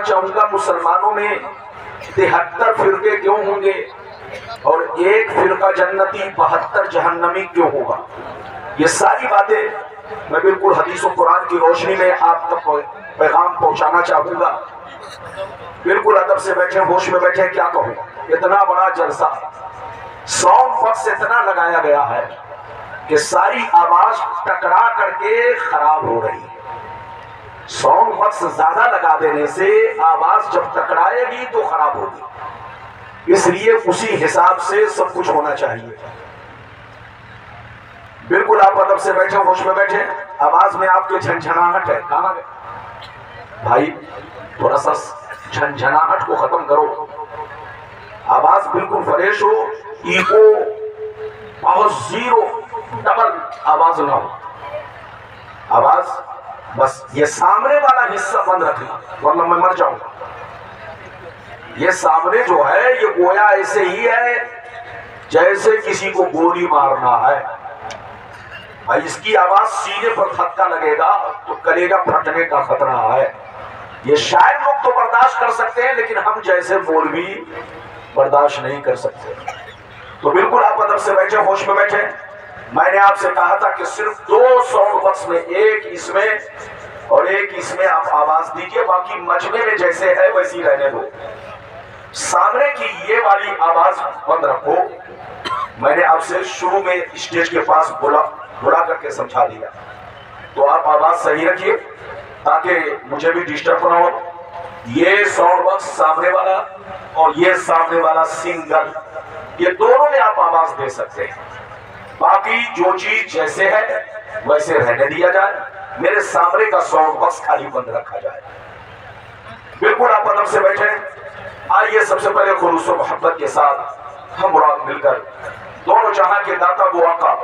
چاہوں گا مسلمانوں میں 73 فرقے کیوں ہوں گے اور ایک فرقہ جنتی 72 جہنمی کیوں ہوگا؟ یہ ساری باتیں میں بالکل حدیث و قرآن کی روشنی میں آپ تک پیغام پہنچانا چاہوں گا۔ بالکل ادب سے بیٹھے، ہوش میں بیٹھے، کیا کہوں، اتنا بڑا جلسہ ساؤنڈ باکس اتنا لگایا گیا ہے کہ ساری آواز ٹکرا کر کے خراب ہو رہی ہے۔ ساؤنڈ باکس زیادہ لگا دینے سے آواز جب ٹکرائے گی تو خراب ہوگی، اس لیے اسی حساب سے سب کچھ ہونا چاہیے۔ بالکل آپ ادب سے بیٹھے، ہوش میں بیٹھے، آواز میں آپ کے جھنجھناہٹ ہے، کہاں گئے بھائی؟ تھوڑا سا جھنجھناہٹ کو ختم کرو، آواز بالکل فریش ہو، ایکو بہت زیرو ڈبل آواز نہ ہو، آواز بس یہ سامنے والا حصہ بند رکھنا ورنہ میں مر جاؤں گا۔ یہ سامنے جو ہے یہ گویا ایسے ہی ہے جیسے کسی کو گولی مارنا ہے بھائی، اس کی آواز سینے پر دھکا لگے گا تو کلیجہ پھٹنے کا خطرہ ہے۔ یہ شاید لوگ تو برداشت کر سکتے ہیں لیکن ہم جیسے مولوی برداشت نہیں کر سکتے۔ تو بالکل آپ ادب سے بیٹھے، ہوش میں بیٹھے۔ میں نے آپ سے کہا تھا کہ صرف 2 ساؤنڈ باکس میں، ایک اس میں اور ایک اس میں آپ آواز دیجئے، باقی مجمع میں جیسے ہے ویسی رہنے دو۔ سامنے کی یہ والی آواز بند رکھو۔ میں نے آپ سے شروع میں اسٹیج کے پاس بلا کر کے سمجھا دیا، تو آپ آواز صحیح رکھیے تاکہ مجھے بھی ڈسٹرب نہ ہو۔ یہ ساؤنڈ باکس سامنے والا اور یہ سامنے والا سنگل، یہ دونوں میں آپ آواز دے سکتے ہیں، باقی جو چیز جیسے ہے ویسے رہنے دیا جائے، میرے سامنے کا ساؤنڈ باکس خالی بند رکھا جائے۔ بالکل آپ ادب سے بیٹھے۔ آئیے سب سے پہلے خلوص و محبت کے ساتھ ہم مراد مل کر دونوں جہاں کے داتا و آقا،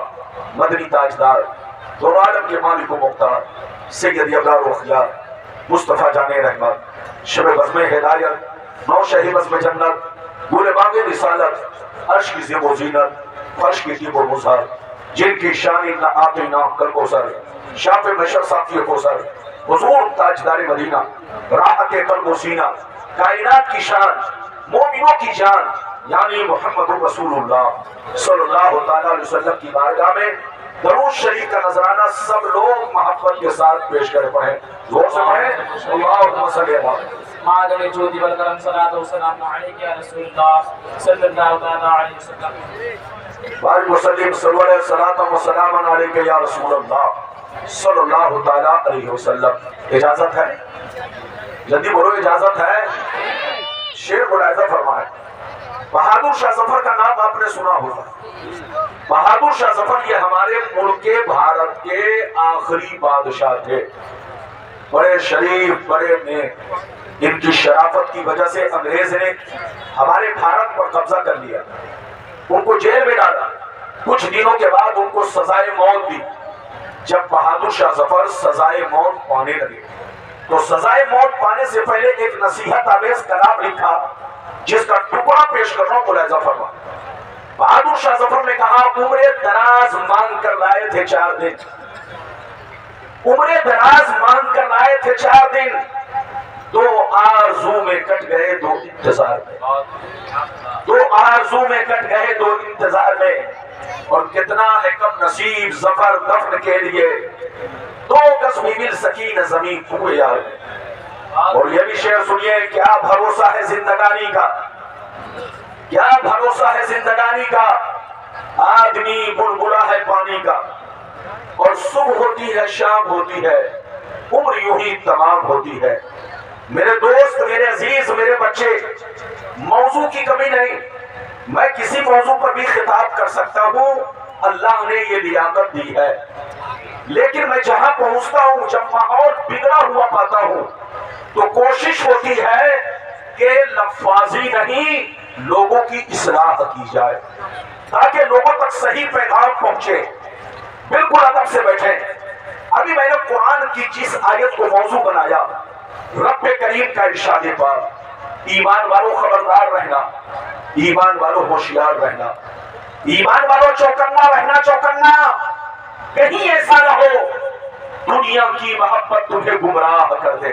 مدنی تاجدار، دونوں عالم کے مالک و مختار، سید ابرار و اخیار، مصطفیٰ جان رحمت، شب بزم ہدایت، نو شہی بزم جنت، گل باغ رسالت، عرش کی زیب و زینت، فرش کی طیب و مظہر، جن کی شان نہ آتینا کل کوثر، شاف محشر صافی کوثر، حضور تاجدار مدینہ، راحت قلب و سینہ، کائنات کی شان، مومنوں کی جان، یعنی محمد رسول اللہ صلی اللہ تعالیٰ علیہ وسلم کی بارگاہ میں درود شریف کا نذرانہ سب لوگ محبت کے ساتھ پیش کرے پڑھیں، زور سے پڑھیں۔ اللہم صلی اللہ معدن جودی والکرم صلاۃ و سلام علیک یا رسول اللہ صلی اللہ تعالیٰ علیہ وسلم۔ بارک وسلم صلی اللہ صلاۃ و سلام علیک یا رسول اللہ صلی اللہ تعالیٰ علیہ وسلم۔ اجازت ہے؟ جلدی بولو، اجازت ہے؟ شیر ملاحظہ فرمائے۔ بہادر شاہ ظفر کا نام آپ نے سنا ہوگا۔ بہادر شاہ ظفر یہ ہمارے ملک بھارت کے آخری بادشاہ تھے، بڑے شریف، بڑے نیک۔ ان کی شرافت کی وجہ سے انگریز نے ہمارے بھارت پر قبضہ کر لیا، ان کو جیل میں ڈالا، کچھ دنوں کے بعد ان کو سزائے موت دی۔ جب بہادر شاہ ظفر سزائے موت پانے لگے تو سزائے موت پانے سے پہلے ایک نصیحت آمیز کلام لکھا جس کا ٹکڑا پیش کرنا ملاحظہ فرما۔ بہادر شاہ ظفر نے کہا عمر دراز مانگ کر لائے تھے 4 دن، عمر دراز مانگ کر لائے تھے 4 دن، 2 آرزو میں کٹ گئے 2 انتظار میں، 2 آرزو میں کٹ گئے 2 انتظار میں، اور کتنا ہے کم نصیب ظفر دفن کے لیے 2 گز بھی مل سکی نہ زمین کوئے یار۔ اور یہ بھی شعر سنیے، کیا بھروسہ ہے زندگانی کا، کیا بھروسہ ہے زندگانی کا، آدمی بلبلا ہے پانی کا، اور صبح ہوتی ہے شام ہوتی ہے، عمر یوں ہی تمام ہوتی ہے۔ میرے دوست، میرے عزیز، میرے بچے، موضوع کی کمی نہیں، میں کسی موضوع پر بھی خطاب کر سکتا ہوں، اللہ نے یہ لیاقت دی ہے، لیکن میں جہاں پہنچتا ہوں جب ماحول بگڑا ہوا پاتا ہوں تو کوشش ہوتی ہے کہ لفاظی نہیں لوگوں کی اصلاح کی جائے تاکہ لوگوں تک صحیح پیغام پہنچے۔ بالکل ادب سے بیٹھیں۔ ابھی میں نے قرآن کی جس آیت کو موضوع بنایا، رب کریم کا ارشاد پاک، ایمان والوں خبردار رہنا، ایمان والوں ہوشیار رہنا، ایمان والوں چوکنا رہنا، چوکنا، کہیں ایسا نہ ہو دنیا کی محبت تمہیں گمراہ کر دے۔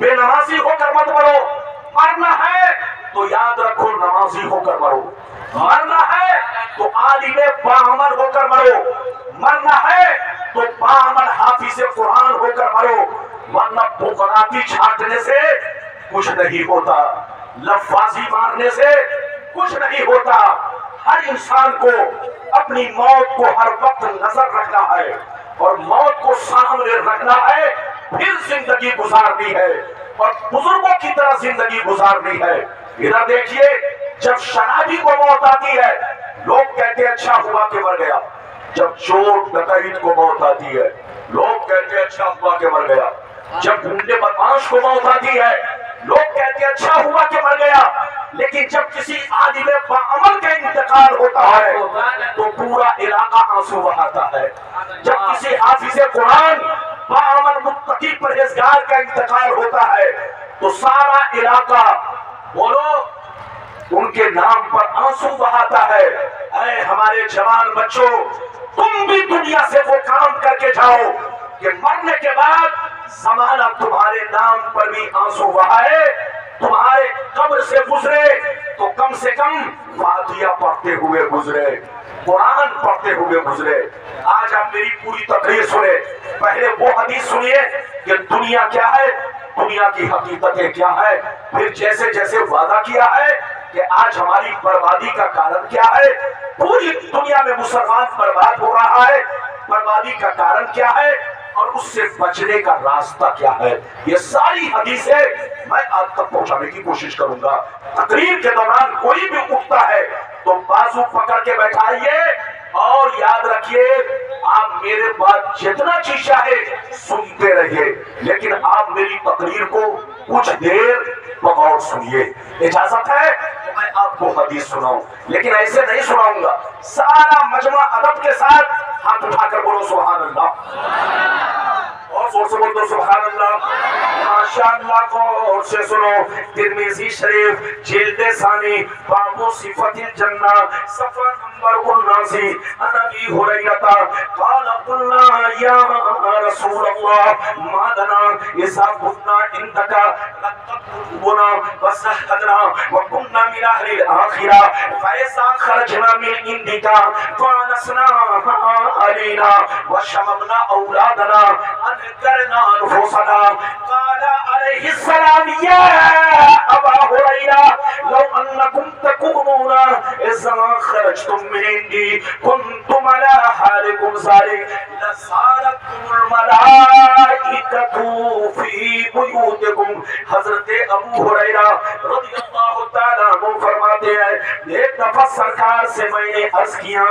بے نمازی ہو کر مت مرو، مرنا ہے تو یاد رکھو نمازی ہو کر مرو، مرنا ہے تو عالم باعمل ہو کر مرو، مرنا ہے تو باعمل حافظ قرآن ہو کر مرو، ورنہ بغراتی چھانٹنے سے کچھ نہیں ہوتا، لفاظی مارنے سے کچھ نہیں ہوتا۔ ہر انسان کو اپنی موت کو ہر وقت نظر رکھنا ہے اور موت کو سامنے رکھنا ہے، پھر زندگی گزارنی ہے اور بزرگوں کی طرح زندگی گزارنی ہے۔ ادھر دیکھیے، جب شرابی کو موت آتی ہے لوگ کہتے ہیں اچھا ہوا کہ مر گیا، جب چور ڈکیت کو موت آتی ہے لوگ کہتے ہیں اچھا ہوا کہ مر گیا، جب گنڈے بدماش کو موت آتی ہے لوگ کہتے ہیں اچھا ہوا کہ مر گیا، لیکن جب کسی عالم باعمل کا انتقال ہوتا ہے تو پورا علاقہ آنسو بہاتا ہے۔ جب کسی حافظ قرآن باعمل متقی پرہیزگار کا انتقال ہوتا ہے تو سارا علاقہ بولو ان کے نام پر آنسو بہاتا ہے۔ اے ہمارے جوان بچوں، تم بھی دنیا سے وہ کام کر کے جاؤ کہ مرنے کے بعد زمانہ تمہارے نام پر بھی آنسو بہائے، تمہارے قبر سے گزرے تو کم سے کم فاتحہ پڑھتے ہوئے گزرے، قرآن پڑھتے ہوئے گزرے۔ آج آپ میری پوری تقریر سنیں، پہلے وہ حدیث سنیے کہ دنیا کیا ہے، دنیا کی حقیقتیں کیا ہے، پھر جیسے جیسے وعدہ کیا ہے کہ آج ہماری بربادی کا کارن کیا ہے، پوری دنیا میں مسلمان برباد ہو رہا ہے، بربادی کا کارن کیا ہے اور اس سے بچنے کا راستہ کیا ہے، یہ ساری حدیثیں میں آپ تک پہنچانے کی کوشش کروں گا۔ تقریر کے دوران کوئی بھی اٹھتا ہے تو بازو پکڑ کے بیٹھائیے اور یاد رکھیے آپ میرے بات جتنا چیز چاہے سنتے رہیے، لیکن آپ میری تقریر کو کچھ دیر بغور سنیے۔ اجازت ہے تو میں آپ کو حدیث سناؤں، لیکن ایسے نہیں سناؤں گا، سارا مجمع ادب کے ساتھ ہاتھ اٹھا کر بولو سبحان اللہ، اور زور سے بول دو سبحان اللہ، ماشاءاللہ۔ غور سے سنو، ترمذی شریف جلد ثانی باب صفت الجنہ صفحہ نمبر 79، عن ابی ہریرہ قال قلنا یا رسول اللہ ما لنا اذا كنا عندك لقد وسحدنا وكنا من اهل الاخره فاذا خرجنا من عندك فانسنا علينا وشممنا اولادنا انكرنا انفسنا قال عليه السلام يا ابا هريره لو انكم تكونون اذا خرجتم من عندي كنتم على حالكم ذلك لزارتكم الملائكة في بيوتكم۔ حضرت ابو ہریرہ رضی اللہ تعالیٰ عنہ فرماتے ہیں ایک دفعہ سرکار سے میں نے عرض کیا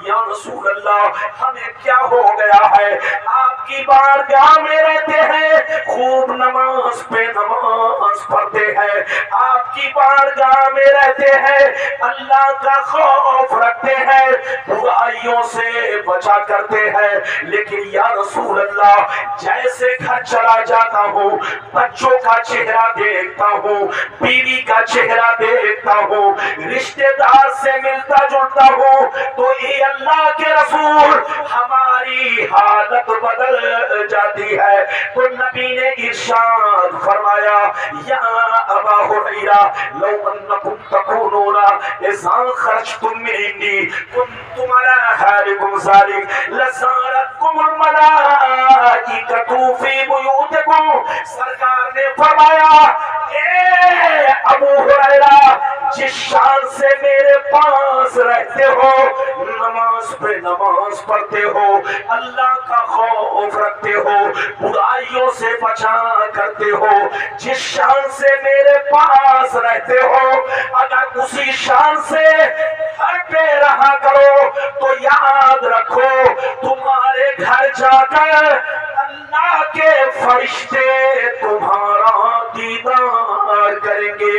یا رسول اللہ ہمیں کیا ہو گیا ہے، آپ کی بارگاہ میں رہتے ہیں، خوب نماز پہ نماز پڑھتے ہیں، آپ کی بارگاہ میں رہتے ہیں، اللہ کا خوف رکھتے ہیں، برائیوں سے بچا کرتے ہیں، لیکن یا رسول اللہ جیسے گھر چلا جاتا ہوں بچوں کا چہرہ دیکھتا ہوں، بیوی کا چہرہ دیکھتا ہوں، رشتہ دار سے ملتا جلتا ہوں تو اے اللہ کے رسول ہماری حالت بدل جاتی ہے۔ تو نبی نے ارشاد فرمایا یا ابا ہریرہ لو انکم تکونون اذا خرجتم من عندی کنتم علی حالکم ذلک لزارتکم الملائکۃ فی بیوتکم۔ سرکار نے فرمایا اے ابو ہریرہ جس شان سے میرے پاس رہتے ہو، نماز پہ نماز پڑھتے ہو، اللہ کا خوف رکھتے ہو، برائیوں سے بچا کرتے ہو، جس شان سے میرے پاس رہتے ہو اگر اسی شان سے گھر پہ رہا کرو تو یاد رکھو تمہارے گھر جا کر اللہ کے فرشتے تمہارا دیدار کریں گے۔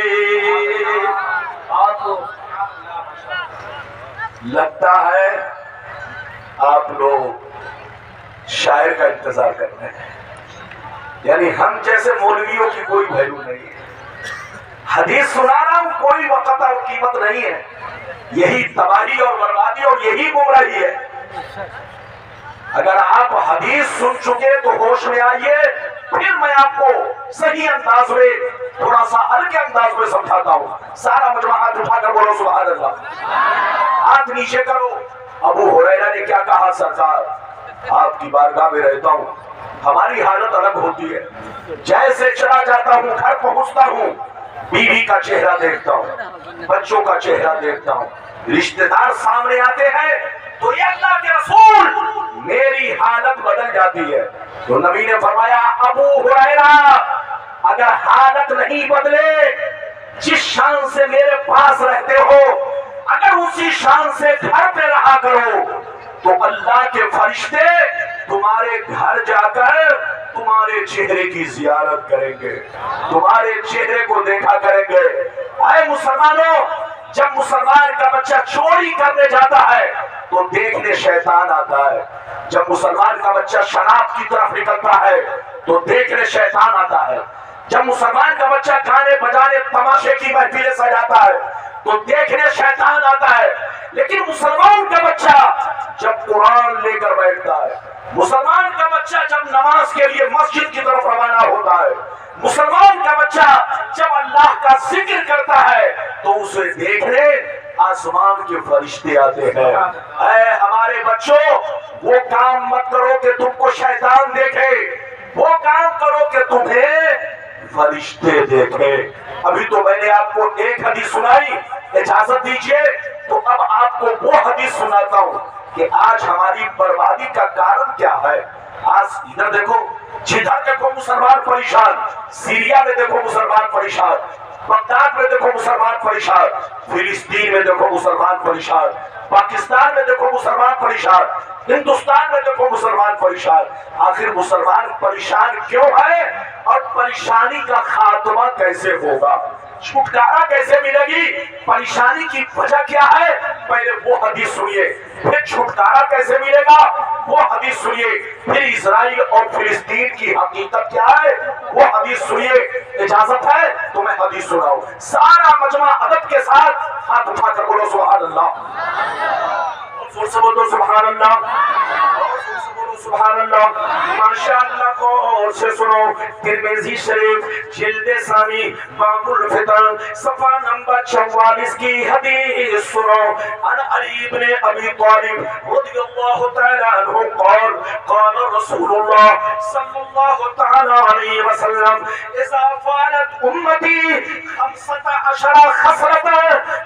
لگتا ہے آپ لوگ شاعر کا انتظار کر رہے ہیں، یعنی ہم جیسے مولویوں کی کوئی ویلیو نہیں ہے، حدیث سنانا کوئی وقت اور قیمت نہیں ہے، یہی تباہی اور بربادی اور یہی گمراہی ہے۔ اگر آپ حدیث سن چکے تو ہوش میں آئیے، پھر میں آپ کو صحیح انداز میں تھوڑا سا ہلکے انداز میں سمجھاتا ہوں. سارا مجمع ہاتھ اٹھا کر بولو سبحان اللہ. ہاتھ نیچے کرو. ابو ہریرہ نے کیا کہا؟ سرکار آپ کی بارگاہ میں رہتا ہوں، ہماری حالت الگ ہوتی ہے. جیسے چلا جاتا ہوں، گھر پہنچتا ہوں، بیوی کا چہرہ دیکھتا ہوں، بچوں کا چہرہ دیکھتا ہوں، رشتہ دار سامنے آتے ہیں تو یہ اللہ کے رسول میری حالت بدل جاتی ہے. تو نبی نے فرمایا ابو ہریرہ اگر حالت نہیں بدلے، جس شان سے میرے پاس رہتے ہو اگر اسی شان سے گھر پہ رہا کرو تو اللہ کے فرشتے تمہارے گھر جا کر تمہارے چہرے کی زیارت کریں گے، تمہارے چہرے کو دیکھا کریں گے. اے مسلمانوں، جب مسلمان کا بچہ چوری کرنے جاتا ہے تو دیکھنے شیطان آتا ہے. جب مسلمان کا بچہ شراب کی طرف نکلتا ہے تو دیکھنے شیطان آتا ہے. جب مسلمان کا بچہ گانے بجانے تماشے کی محفلیں سجاتا ہے تو دیکھنے شیطان آتا ہے. لیکن مسلمان کا بچہ جب قرآن لے کر بیٹھتا ہے، مسلمان کا بچہ جب نماز کے لیے مسجد کی طرف روانہ ہوتا ہے، مسلمان کا بچہ جب اللہ کا ذکر کرتا ہے تو اسے دیکھنے آسمان کے فرشتے آتے ہیں. اے ہمارے بچوں، وہ کام مت کرو کہ تم کو شیطان دیکھے، وہ کام کرو کہ تمہیں فرشتے دیکھے. ابھی تو میں نے آپ کو ایک حدیث سنائی، اجازت دیجئے تو اب آپ کو وہ حدیث سناتا ہوں کہ آج ہماری بربادی کا کارن کیا ہے. آج ادھر دیکھو، جدھر دیکھو مسلمان پریشان، سیریا میں دیکھو مسلمان پریشان، بغداد میں دیکھو مسلمان پریشان، فلسطین میں دیکھو مسلمان پریشان، پاکستان میں دیکھو مسلمان پریشان، ہندوستان میں دیکھو مسلمان پریشان. آخر مسلمان پریشان کیوں ہے اور پریشانی کا خاتمہ کیسے ہوگا، چھٹکارا کیسے ملے گی، پریشانی کی وجہ کیا ہے؟ پہلے وہ حدیث سنیے. پھر چھٹکارا کیسے ملے گا وہ حدیث سنیے. پھر اسرائیل اور فلسطین کی حقیقت کیا ہے وہ حدیث سنیے. اجازت ہے تو میں حدیث سناؤں. سارا مجمع ادب کے ساتھ ہاتھ اٹھا کر بولو سبحان اللہ. زور سے بولو سبحان اللہ، سبحان اللہ. ماشاءاللہ غور سے سنو. ترمذی شریف جلد ثانی باب الفتن صفحہ نمبر 44 کی حدیث سنو. عن علی بن ابی طالب رضی اللہ تعالی عنہ قال قال رسول اللہ صلی اللہ تعالی علیہ وسلم اذا فعلت امتی 15 خصلة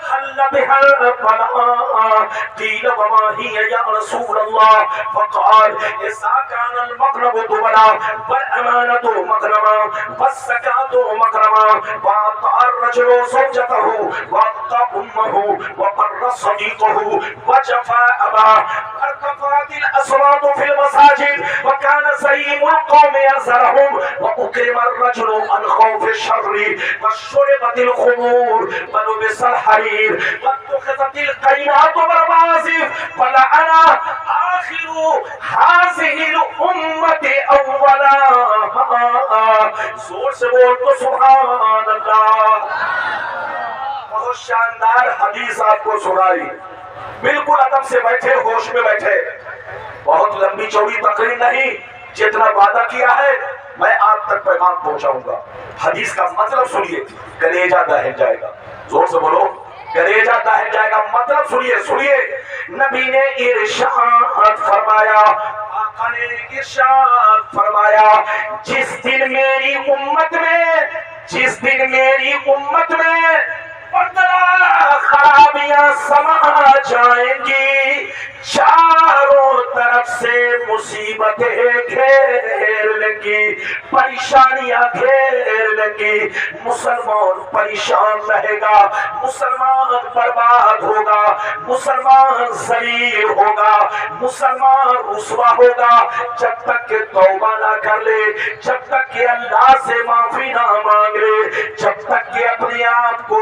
حل بها البلاء قیل وما هي یا رسول اللہ فقال اذا كان المغرب دبلا والامانة مغرما والزكاة مغرما واعطى الرجل زوجته واعطى امه وبر صديقه وجفا اباه ارتفعت الاصوات في المساجد وكان زعيم القوم ينزلهم واكرم الرجل عن خوف الشر وشربت الخمور ولبس الحرير واتخذت القينات والمعازف فلعن آخر هذه الأمة أولا. زور سے بول تو سبحان اللہ. بہت شاندار حدیث آپ کو سنائی. بالکل ادب سے بیٹھے، ہوش میں بیٹھے. بہت لمبی چوڑی تقریر نہیں، جتنا وعدہ کیا ہے میں آپ تک پیغام پہنچاؤں گا. حدیث کا مطلب سنیے، کلیجہ دہل جائے گا. زور سے بولو، کلیجہ دہل جائے گا. مطلب سنیے سنیے. نبی نے ارشاد فرمایا، آقا نے ارشاد فرمایا، جس دن میری امت میں پندرہ خرابیاں سما جائیں گی، چاروں طرف سے مصیبتیں گھیر لیں گی، پریشانیاں گھیر لیں گی. مسلمان پریشان رہے گا، مسلمان برباد ہوگا، مسلمان ذلیل ہوگا، مسلمان رسوا ہوگا جب تک کہ توبہ نہ کر لے، جب تک کہ اللہ سے معافی نہ مانگ لے، جب تک کہ اپنے آپ کو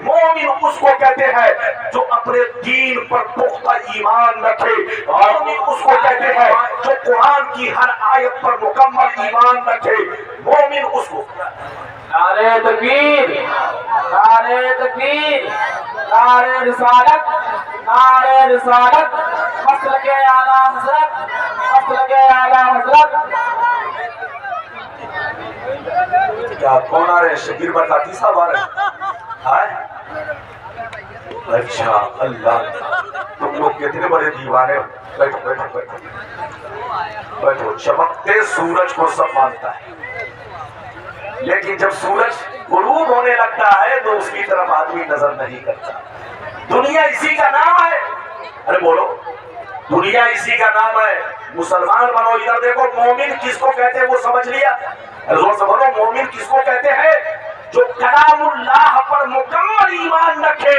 مومن اس کو کہتے ہیں جو اپنے دین پر پختہ ایمان رکھے. مومن اس کو کہتے ہیں جو قرآن کی ہر آیت پر مکمل ایمان رکھے. مومن اس کو نعرہ تکبیر، نعرہ تکبیر، نعرہ رسالت، نعرہ رسالت، مسلک اعلیٰ حضرت، مسلک اعلیٰ حضرت. کیا کون آ رہے ہیں؟ شبیر برکاتی صاحب آ رہے ہیں. اچھا اللہ، تم لوگ کتنے بڑے دیوانے ہو. بیٹھو بیٹھو بیٹھو بیٹھو. چمکتے سورج کو سب مانتا ہے، لیکن جب سورج غروب ہونے لگتا ہے تو اس کی طرف آدمی نظر نہیں کرتا. دنیا اسی کا نام ہے. ارے بولو، دنیا اسی کا نام ہے. مسلمان بنو. ادھر دیکھو، مومن کس کو کہتے ہیں وہ سمجھ لیا؟ زور سے بولو، مومن کس کو کہتے ہیں؟ جو کلام اللہ پر مکمل ایمان رکھے.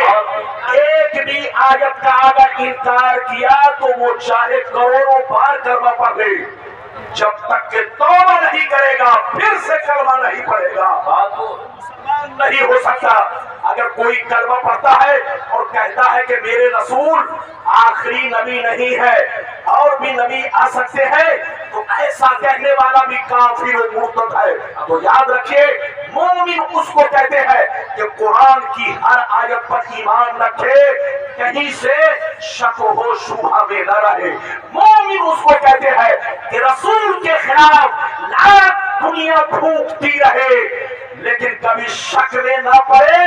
ایک بھی آیت کا اگر انکار کیا تو وہ چاہے کروڑوں بار کلمہ پڑھ لے، جب تک کہ توبہ نہیں کرے گا پھر سے کلمہ نہیں پڑھے گا مسلمان نہیں ہو سکتا. اگر کوئی کلمہ پڑھتا ہے اور کہتا ہے کہ میرے رسول آخری نبی نہیں ہے اور بھی نبی آ سکتے ہیں، تو ایسا کہنے والا بھی کافر و مرتد ہے. تو یاد رکھیے، مومن اس کو کہتے ہیں کہ قرآن کی ہر آیت پر ایمان رکھے، کہیں سے شک و شبہ میں نہ رہے. مومن اس کو کہتے ہیں کہ رسول کے خلاف لاکھ دنیا پھونکتی رہے لیکن کبھی شک میں نہ پڑے،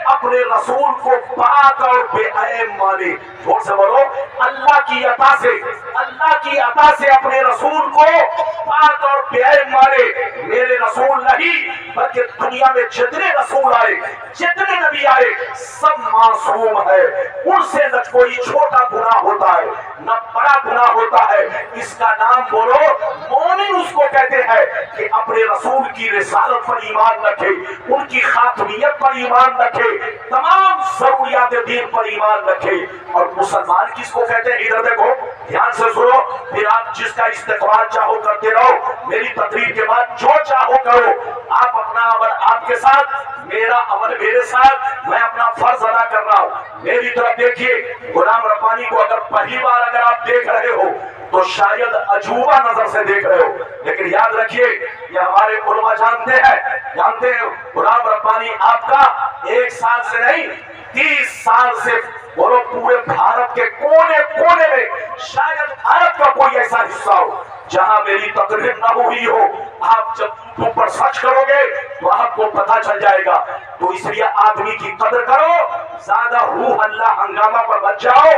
اپنے رسول کو پاک اور بے عیب مانے. زور سے بولو، اللہ کی عطا سے، اللہ کی عطا سے اپنے رسول کو پاک اور بے عیب مانے. میرے رسول نہیں بلکہ دنیا میں جتنے رسول آئے، جتنے نبی آئے، سب معصوم ہے. ان سے نہ کوئی چھوٹا گناہ ہوتا ہے نہ بڑا گناہ ہوتا ہے. اس کا نام بولو. مومن اس کو کہتے ہیں کہ اپنے رسول کی رسالت پر ایمان رکھے، ان کی خاتمیت پر ایمان رکھے، تمام ضروریات دین پر ایمان رکھے. اور مسلمان کس کو کہتے ہیں؟ ادھر دیکھو، دھیان سے سنو. پھر آپ جس کا استقبال چاہو کرتے رہو، میری تقریر کے بعد جو چاہو کرو. آپ اپنا عمل آپ کے ساتھ، میرا عمل میرے ساتھ. میں اپنا فرض ادا کر رہا ہوں. میری طرف دیکھیے. غلام ربانی کو اگر پہلی بار اگر آپ دیکھ رہے ہو تو شاید عجوبہ نظر سے دیکھ رہے ہو، لیکن یاد رکھیے یہ ہمارے علماء جانتے ہیں غلام ربانی آپ کا 1 سال سے نہیں 30 سال سے بولو پورے بھارت کے کونے کونے میں شاید بھارت کا کوئی ایسا حصہ ہو جہاں میری تقریر نہ ہوئی ہو. آپ جب اوپر سرچ کرو گے تو آپ کو پتہ چل جائے گا. تو اس لیے آدمی کی قدر کرو، زیادہ روح اللہ ہنگامہ پر مت جاؤ.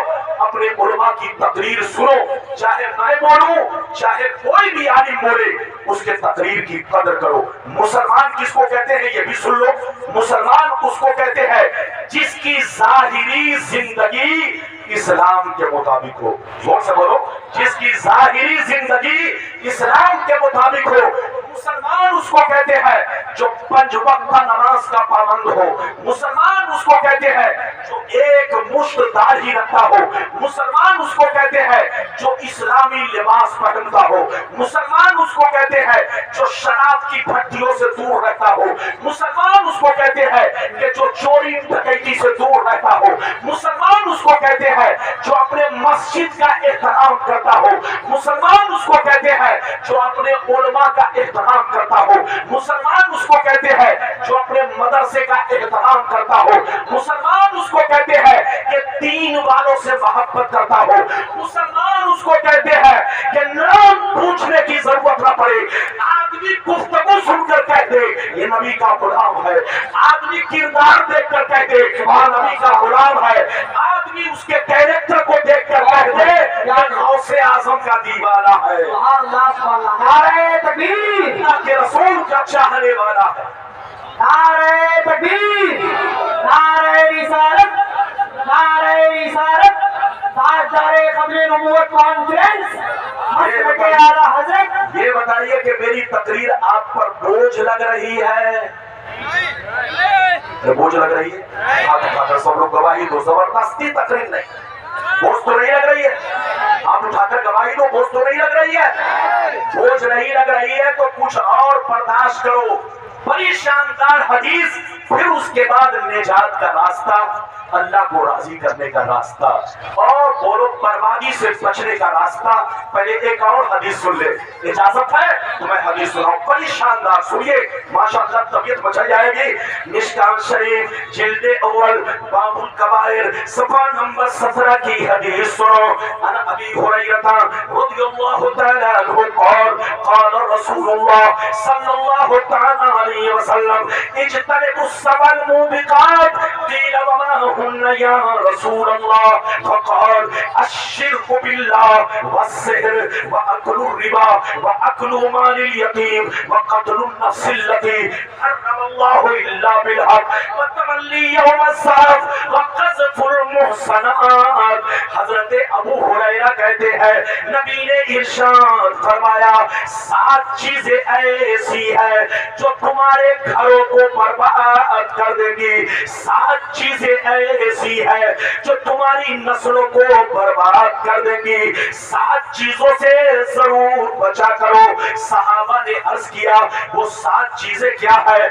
اپنے علماء کی تقریر سنو، چاہے میں بولوں چاہے کوئی بھی عالم بولے، اس کے تقریر کی قدر کرو. مسلمان کس کو کہتے ہیں یہ بھی سن لو. مسلمان اس کو کہتے ہیں جس کی ظاہری زندگی اسلام کے مطابق ہو. زور سے بولو، جس کی ظاہری زندگی اسلام کے مطابق ہو. مسلمان اس کو کہتے ہیں جو 5 وقت نماز کا پابند ہو. مسلمان اس کو کہتے ہیں جو ایک مشت داڑھی رکھتا ہو. مسلمان اس کو کہتے ہیں جو اسلامی لباس پہنتا ہو. مسلمان اس کو کہتے ہیں جو شراب کی بھٹیوں سے دور رہتا ہو. مسلمان اس کو کہتے ہیں کہ جو چوری ڈکیتی سے دور رہتا ہو. مسلمان اس کو کہتے ہیں جو اپنے مسجد کا احترام کرتا ہو. مسلمان اس کو کہتے ہیں جو اپنے علماء کا احترام کرتا ہو. مسلمان اس کو کہتے ہیں جو اپنے مدرسے کا احترام کرتا ہو. مسلمان اس کو کہتے ہیں کہ دین والوں سے محبت کرتا ہو. مسلمان اس کو کہتے ہیں کہ نام پوچھنے کی ضرورت نہ پڑے، آدمی گفتگو سن کر کہتے یہ نبی کا غلام ہے. آدمی کردار دیکھ کر کہتے وہ نبی کا غلام ہے. آدمی اس کے کیریکٹر کو دیکھ کر کہتے یہ غوث اعظم کا دیوانہ ہے. نعرہ تکبیر، اللہ کے رسول کا چاہنے والا ہے. نعرہ تکبیر، نعرہ رسالت، نعرہ رسالت، تاجدار قدر نبوت کانفرنس مسلک اعلیٰ حضرت. یہ بتائیے کہ میری تقریر آپ پر بوجھ لگ رہی ہے؟ بوجھ لگ رہی ہے؟ ہاتھ اٹھا کر سب لوگ گواہی دو. زبردستی تقریر نہیں، بوجھ تو نہیں لگ رہی ہے؟ آپ اٹھا کر گواہی دو. بوجھ تو نہیں لگ رہی ہے؟ بوجھ نہیں لگ رہی ہے تو کچھ اور برداشت کرو. بڑی شاندار حدیث پھر اس کے بعد نجات کا راستہ، اللہ کو راضی کرنے کا راستہ، اور بولو بربادی سے بچنے کا راستہ۔ پہلے ایک اور حدیث سن لے، اجازت ہے تو میں حدیث سناؤں، بڑی شاندار، سنیے ماشاءاللہ طبیعت بچا جائے گی۔ مشکوٰۃ شریف جلد اول باب الکبائر صفحہ نمبر 17 کی حدیث سنو۔ عن ابی ہریرہ رضی اللہ تعالی عنہ قال قال رسول اللہ صلی اللہ تعالی علیہ وسلم اجتنبوا السبع الموبقات قیل وما هن یا رسول اللہ فقال الشرك بالله والسحر واكل الربا واكل مال اليتيم وقتل النفس التي حرم الله الا بالحق وتولي يوم الزحف وقذف المحصنات۔ حضرت ابو ہریرہ کہتے ہیں نبی نے ارشاد فرمایا 7 چیزیں ایسی ہیں جو تمہارے گھروں کو برباد کر دے گی، 7 چیزیں ایسی ہے جو تمہاری نسلوں کو برباد کر دیں گی، 7 چیزوں سے ضرور بچا کرو۔ صحابہ نے عرض کیا وہ 7 چیزیں کیا ہے؟